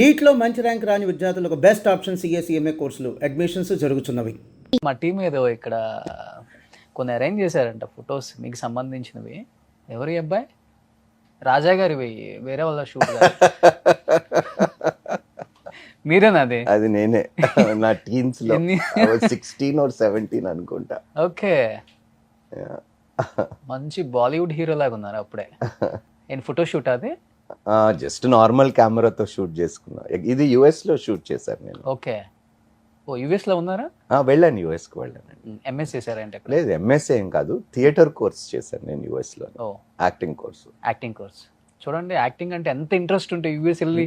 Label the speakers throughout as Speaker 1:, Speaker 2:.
Speaker 1: నీట్లో మంచి ర్యాంక్ రాని విద్యార్థులకు బెస్ట్ ఆప్షన్ సిఎస్ఈఎంఏ కోర్సులు అడ్మిషన్స్ జరుగుతున్నవి.
Speaker 2: మా టీం ఏదో ఇక్కడ కొన్ని అరేంజ్ చేశారంట ఫొటోస్ మీకు సంబంధించినవి. ఎవరి అబ్బాయి? రాజా గారివి, వేరే వాళ్ళ షూట్ మీరేనా? అది
Speaker 3: అది నేనే. నా టీన్స్ లో 16 or 17 అనుకుంటా.
Speaker 2: ఓకే, మంచి బాలీవుడ్ హీరో లాగా ఉన్నారు అప్పుడే. నేను ఫోటో షూట్ అది
Speaker 3: జస్ట్ నార్మల్ కెమెరాతో షూట్ చేసుకున్నా. ఇది యుఎస్ లో షూట్ చేశాను నేను.
Speaker 2: ఓకే, ఓ యుఎస్ లో ఉన్నారా?
Speaker 3: వెళ్ళాను, యుఎస్ కి వెళ్ళాను.
Speaker 2: ఎంఎస్ చేశారంటే?
Speaker 3: లేదు, ఎంఎస్ఏ ఏం కాదు, థియేటర్ కోర్స్ చేశాను నేను యుఎస్ లో.
Speaker 2: ఓ,
Speaker 3: యాక్టింగ్ కోర్సు.
Speaker 2: Acting course. చూడండి, యాక్టింగ్ అంటే ఎంత ఇంట్రెస్ట్ ఉంటే యుఎస్ వెళ్ళి,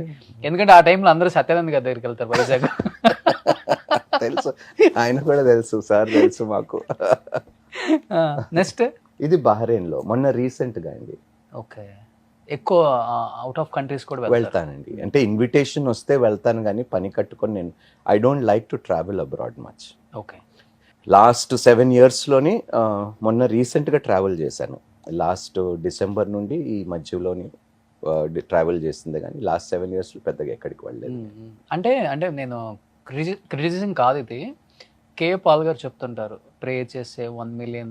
Speaker 2: ఎందుకంటే ఆ టైంలో అందరూ సత్యానంద్ గారి దగ్గరికి వెళ్తారు వైజాగ్.
Speaker 3: తెలుసు, ఆయన కూడా తెలుసు, సార్ తెలుసు మాకు.
Speaker 2: నెక్స్ట్
Speaker 3: ఇది బహ్రెయిన్ లో మొన్న రీసెంట్ గా అండి.
Speaker 2: ఓకే, ఎక్కువ అవుట్ ఆఫ్ కంట్రీస్ కూడా
Speaker 3: వెళ్తానండి. అంటే ఇన్విటేషన్ వస్తే వెళ్తాను, కానీ పని కట్టుకొని నేను I don't like to travel abroad much.
Speaker 2: Okay,
Speaker 3: last 7 yearsలోని మొన్న రీసెంట్గా ట్రావెల్ చేశాను. లాస్ట్ డిసెంబర్ నుండి ఈ మధ్యలోని ట్రావెల్ చేసింది, కానీ లాస్ట్ 7 yearsలో పెద్దగా ఎక్కడికి వెళ్ళలేదు.
Speaker 2: అంటే అంటే నేను క్రిటిసిజం కాదు ఇది. కే పాల్ గారు చెప్తుంటారు, ప్రే చేస్తే $1 million.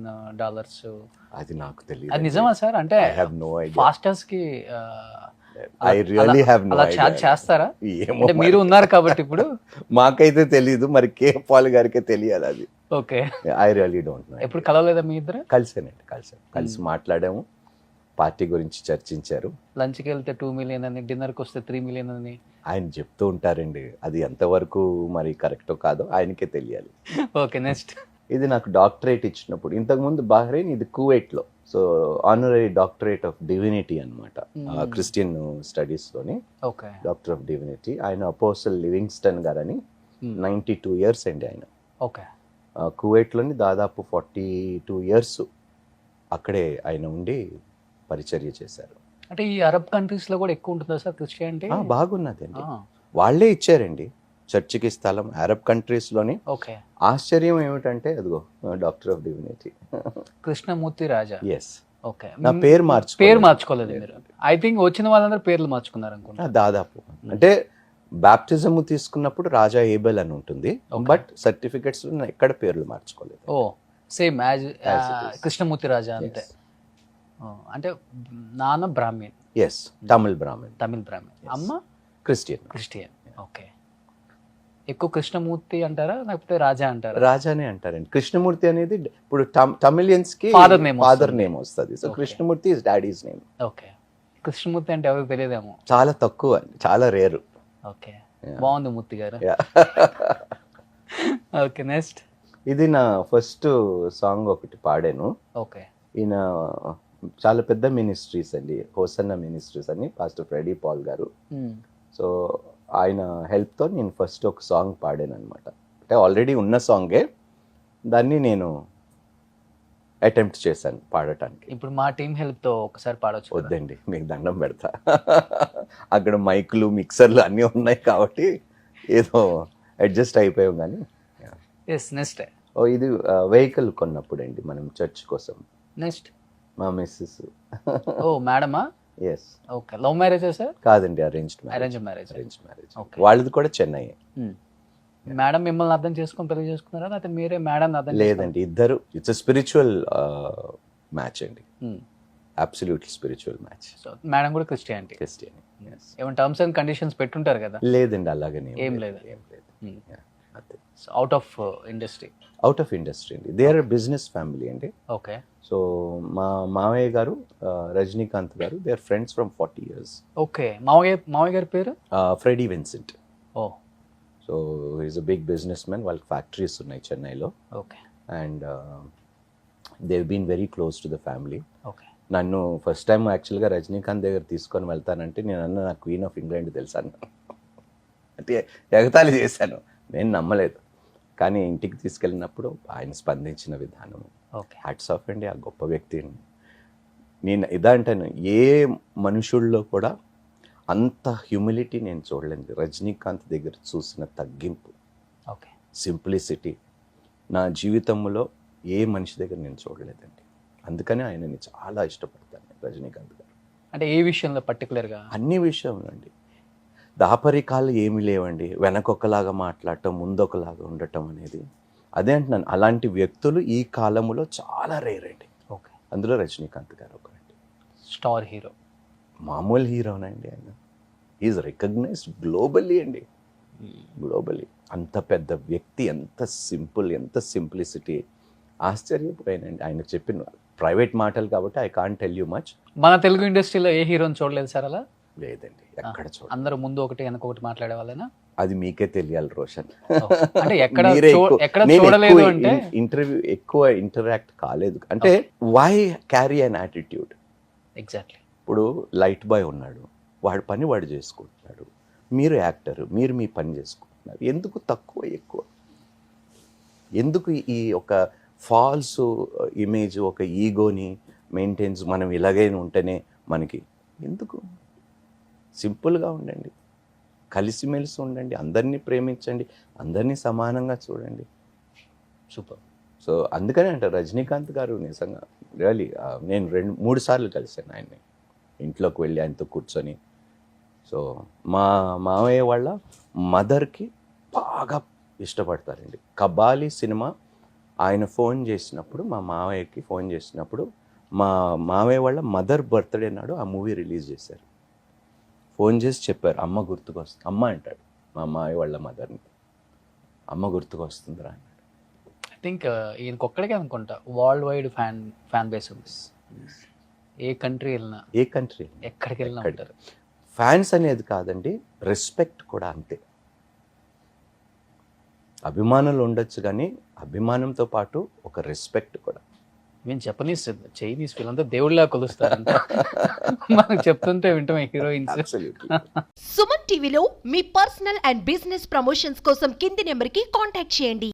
Speaker 3: అది నాకు తెలియదు.
Speaker 2: అది నిజమా సార్? అంటే
Speaker 3: ఐ హావ్ నో ఐడియా.
Speaker 2: ఫాస్టర్స్ కి
Speaker 3: ఐ రియల్లీ హావ్ నో
Speaker 2: అలా
Speaker 3: ఐడియా.
Speaker 2: చార్జ్ చేస్తారా?
Speaker 3: ఏమో,
Speaker 2: అంటే మీరు ఉన్నారు కాబట్టి ఇప్పుడు.
Speaker 3: మాకైతే తెలియదు, మరి కే పాల్ గారికే తెలియాలి అది.
Speaker 2: Okay,
Speaker 3: I really don't know.
Speaker 2: ఎప్పుడు కలవలేదా మీ ఇద్దరు?
Speaker 3: కలిసానండి, కలిసి మాట్లాడాము, పార్టీ గురించి చర్చించారు.
Speaker 2: లంచ్కి వెళ్తే 2 million అని, డిన్నర్కి వస్తే 3 million అని
Speaker 3: ఆయన చెప్తూ ఉంటారండి. అది ఎంతవరకు మరి కరెక్టో కాదో ఆయనకే తెలియాలి.
Speaker 2: Okay, next.
Speaker 3: ఇది నాకు డాక్టరేట్ ఇచ్చినప్పుడు, ఇంతకుముందు బహ్రెయిన్, ఇది కువైట్లో. So honorary doctorate of divinity అనమాట, క్రిస్టియన్ స్టడీస్లోని
Speaker 2: ఓకే,
Speaker 3: డాక్టర్ ఆఫ్ డివినిటీ. ఆయన అపోస్టల్ లివింగ్స్టన్ గారని 92 years అండి ఆయన.
Speaker 2: ఓకే,
Speaker 3: కువైట్లోని దాదాపు 42 years అక్కడే ఆయన ఉండి పరిచర్య చేశారు.
Speaker 2: అంటే ఈ అరబ్ కంట్రీస్ లో కూడా ఎక్కువ ఉంటుందా సార్ క్రిస్టియానిటీ?
Speaker 3: బాగున్నదండి, వాళ్ళే ఇచ్చారండి చర్చికి స్థలం అరబ్ కంట్రీస్లోని.
Speaker 2: ఓకే,
Speaker 3: ఆశ్చర్యం ఏమిటంటే అదిగో doctor of divinity
Speaker 2: Krishnamurthy Raja.
Speaker 3: Yes.
Speaker 2: Okay,
Speaker 3: నా పేరు
Speaker 2: మార్చుకోలేదు మీరు? ఐ థింక్ వచ్చిన వాళ్ళందరూ పేర్లు మార్చుకున్నారు అనుకుంటా.
Speaker 3: దాదాపు అంటే బాప్టిజం తీసుకున్నప్పుడు రాజా ఏబెల్ అని ఉంటుంది, బట్ సర్టిఫికెట్స్ ఎక్కడ పేర్లు మార్చుకోలేదు.
Speaker 2: ఓ, సేమ్ యాజ్ కృష్ణమూర్తి రాజా అంతే. అంటే నాన్న బ్రాహ్మణ్.
Speaker 3: ఎస్, తమిళ్ బ్రాహ్మణ్.
Speaker 2: అమ్మ క్రిస్టియన్. ఓకే, ఎక్కువ కృష్ణమూర్తి అంటారా లేకపోతే రాజా అంటారా?
Speaker 3: రాజానే అంటారండి. కృష్ణమూర్తి అనేది ఇప్పుడు తమిళియన్స్ కి ఫాదర్ నేమ్ వస్తుంది, so Krishnamurthy is daddy's name.
Speaker 2: Okay, Krishnamurthy అంటే ఎవరికి తెలియదేమో,
Speaker 3: చాలా తక్కువ, చాలా రేరు.
Speaker 2: ఓకే, బాగుంది మూర్తి గారు. Okay, next.
Speaker 3: ఇది నా ఫస్ట్ సాంగ్ ఒకటి పాడాను.
Speaker 2: ఓకే,
Speaker 3: ఈయన చాలా పెద్ద మినిస్ట్రీస్ అండి, హోసన్న మినిస్ట్రీస్ అని, పాస్టర్ ఫ్రెడీ పాల్ గారు. సో ఆయన హెల్ప్తో నేను ఫస్ట్ ఒక సాంగ్ పాడాను అనమాట. అంటే ఆల్రెడీ ఉన్న సాంగే, దాన్ని నేను అటెంప్ట్ చేశాను పాడటానికి.
Speaker 2: ఇప్పుడు మా టీం హెల్ప్తో ఒకసారి పాడొచ్చు?
Speaker 3: వద్దండి, మీకు దండం పెడతా. అక్కడ మైకులు మిక్సర్లు అన్నీ ఉన్నాయి కాబట్టి ఏదో అడ్జస్ట్ అయిపోయాం. కానీ
Speaker 2: నెక్స్ట్.
Speaker 3: ఇది వెహికల్ కొన్నప్పుడు అండి మనం చర్చ్ కోసం.
Speaker 2: నెక్స్ట్
Speaker 3: మా మిస్సెస్.
Speaker 2: ఓ, మేడమా?
Speaker 3: ఎస్.
Speaker 2: ఓకే, లవ్ మ్యారేజా సార్?
Speaker 3: కాదండి, అరేంజ్ మ్యారేజ్. వాళ్ళది కూడా చెన్నై.
Speaker 2: మేడం మిమ్మల్ని అర్థం చేసుకొని పెళ్లి చేసుకున్నారా లేకపోతే మీరే మేడం అర్థం?
Speaker 3: లేదండి, ఇద్దరు. ఇట్స్ స్పిరిచువల్ మ్యాచ్ అండి, absolutely spiritual match.
Speaker 2: So madam కూడా క్రిస్టియన్. ఏమైనా టర్మ్స్ అండ్ కండిషన్స్ పెట్టుంటారు కదా?
Speaker 3: లేదండి, అలాగనే
Speaker 2: ఏం లేదు. అవుట్ ఆఫ్ ఇండస్ట్రీ
Speaker 3: అండి. దే ఆర్ బిజినెస్ ఫ్యామిలీ అండి.
Speaker 2: ఓకే,
Speaker 3: సో మా మావయ్య గారు రజనీకాంత్ గారు, they are friends from 40 years.
Speaker 2: Okay, మావయ్య గారి పేరు
Speaker 3: Freddy Vincent.
Speaker 2: Oh,
Speaker 3: so is a big businessman. వాళ్ళకి ఫ్యాక్టరీస్ ఉన్నాయి చెన్నైలో.
Speaker 2: Okay,
Speaker 3: and they been very close to the family.
Speaker 2: Okay.
Speaker 3: నన్ను ఫస్ట్ టైం యాక్చువల్గా రజనీకాంత్ దగ్గర తీసుకొని వెళ్తానంటే నేను అన్న నాకు క్వీన్ ఆఫ్ ఇంగ్లాండ్ తెలుసాను అంటే ఎగతాళి చేశాను, నేను నమ్మలేదు. కానీ ఇంటికి తీసుకెళ్ళినప్పుడు ఆయన స్పందించిన విధానం, హ్యాట్స్ ఆఫ్ అండి, ఆ గొప్ప వ్యక్తిని. నేను ఇదంటాను, ఏ మనుషుల్లో కూడా అంత హ్యూమిలిటీ నేను చూడలేదు. రజనీకాంత్ దగ్గర చూసిన తగ్గింపు, సింప్లిసిటీ నా జీవితంలో ఏ మనిషి దగ్గర నేను చూడలేదండి. అందుకనే ఆయనని చాలా ఇష్టపడతాను రజనీకాంత్ గారు.
Speaker 2: అంటే ఏ విషయంలో పర్టికులర్గా?
Speaker 3: అన్ని విషయంలో అండి. దాపరికాలు ఏమీ లేవండి. వెనకొకలాగా మాట్లాడటం, ముందొకలాగా ఉండటం అనేది. అదే అంటున్నాను, అలాంటి వ్యక్తులు ఈ కాలంలో చాలా రేర్ అండి.
Speaker 2: ఓకే.
Speaker 3: అందులో రజనీకాంత్ గారు ఒకరండి.
Speaker 2: Star hero.
Speaker 3: మామూలు హీరోనండి ఆయన. ఈజ్ రికగ్నైజ్డ్ గ్లోబల్లీ అండి, గ్లోబల్లీ. అంత పెద్ద వ్యక్తి, ఎంత సింపుల్, ఎంత సింప్లిసిటీ. ఆశ్చర్యపోయానండి ఆయన చెప్పిన ప్రైవేట్ మాటలు కాబట్టి I can't tell you much.
Speaker 2: మన తెలుగు ఇండస్ట్రీలో ఏ హీరోని చూడలేదు సార్ అలా?
Speaker 3: లేదండి, ఎక్కడ చూడ.
Speaker 2: అందరూ ముందు ఒకటి వెనక ఒకటి మాట్లాడే వాళ్ళేనా?
Speaker 3: అది మీకే తెలియాలి రోషన్.
Speaker 2: అంటే ఎక్కడ
Speaker 3: మీరే ఎక్కువ-
Speaker 2: ఎక్కడ
Speaker 3: నేను
Speaker 2: చూడలేదు
Speaker 3: ఎక్కువ
Speaker 2: అంటే
Speaker 3: ఇంటర్వ్యూ ఎక్కువ ఇంటరాక్ట్ కాలేదు. అంటే why carry an attitude.
Speaker 2: Exactly.
Speaker 3: ఇప్పుడు లైట్ బాయ్ ఉన్నాడు, వాడి పని వాడు చేసుకుంటున్నాడు. మీరు యాక్టర్, మీరు మీ పని చేసుకుంటున్నారు. ఎందుకు తక్కువ ఎక్కువ? ఎందుకు ఈ ఒక ఫాల్స్ ఇమేజ్, ఒక ఈగోని మెయింటైన్స్, మనం ఇలాగైనా ఉంటేనే మనకి ఎందుకు? సింపుల్గా ఉండండి, కలిసిమెలిసి ఉండండి, అందరినీ ప్రేమించండి, అందరినీ సమానంగా చూడండి.
Speaker 2: సూపర్.
Speaker 3: సో అందుకనే అంటారు రజనీకాంత్ గారు నిజంగా రియలీ. నేను 2-3 సార్లు కలిశాను ఆయన్ని, ఇంట్లోకి వెళ్ళి ఆయనతో కూర్చొని. సో మా మామయ్య వాళ్ళ మదర్కి బాగా ఇష్టపడతారండి. కబాలి సినిమా ఆయన ఫోన్ చేసినప్పుడు, మా మామయ్యకి ఫోన్ చేసినప్పుడు, మా మామయ్య వాళ్ళ మదర్ బర్త్డే నాడు ఆ మూవీ రిలీజ్ చేశారు. ఫోన్ చేసి చెప్పారు, అమ్మ గుర్తుకొస్తుంది. అమ్మ అంటాడు మా మామయ్య వాళ్ళ మదర్ని, అమ్మ గుర్తుకొస్తుందిరా అన్నాడు.
Speaker 2: ఐ థింక్ ఈయనకొక్కడికే అనుకుంటా వరల్డ్ వైడ్ ఫ్యాన్ బేస్ ఉంది. ఏ కంట్రీ వెళ్ళినా,
Speaker 3: ఏ కంట్రీ
Speaker 2: ఎక్కడికి వెళ్ళినా ఉంటారు.
Speaker 3: ఫ్యాన్స్ అనేది కాదండి, రెస్పెక్ట్ కూడా అంతే. అభిమానులు ఉండొచ్చు, కానీ అభిమానంతో పాటు ఒక రెస్పెక్ట్ కూడా.
Speaker 2: మేము జపనీస్ చైనీస్ వీళ్ళంతా దేవుళ్ళ కొలుస్తారు. మనకు చెప్తుంటే వింటాం హీరోయిన్స్.
Speaker 3: Absolutely.
Speaker 4: సుమన్ టీవీలో మీ పర్సనల్ అండ్ బిజినెస్ ప్రమోషన్స్ కోసం కింది నెంబర్కి కాంటాక్ట్ చేయండి.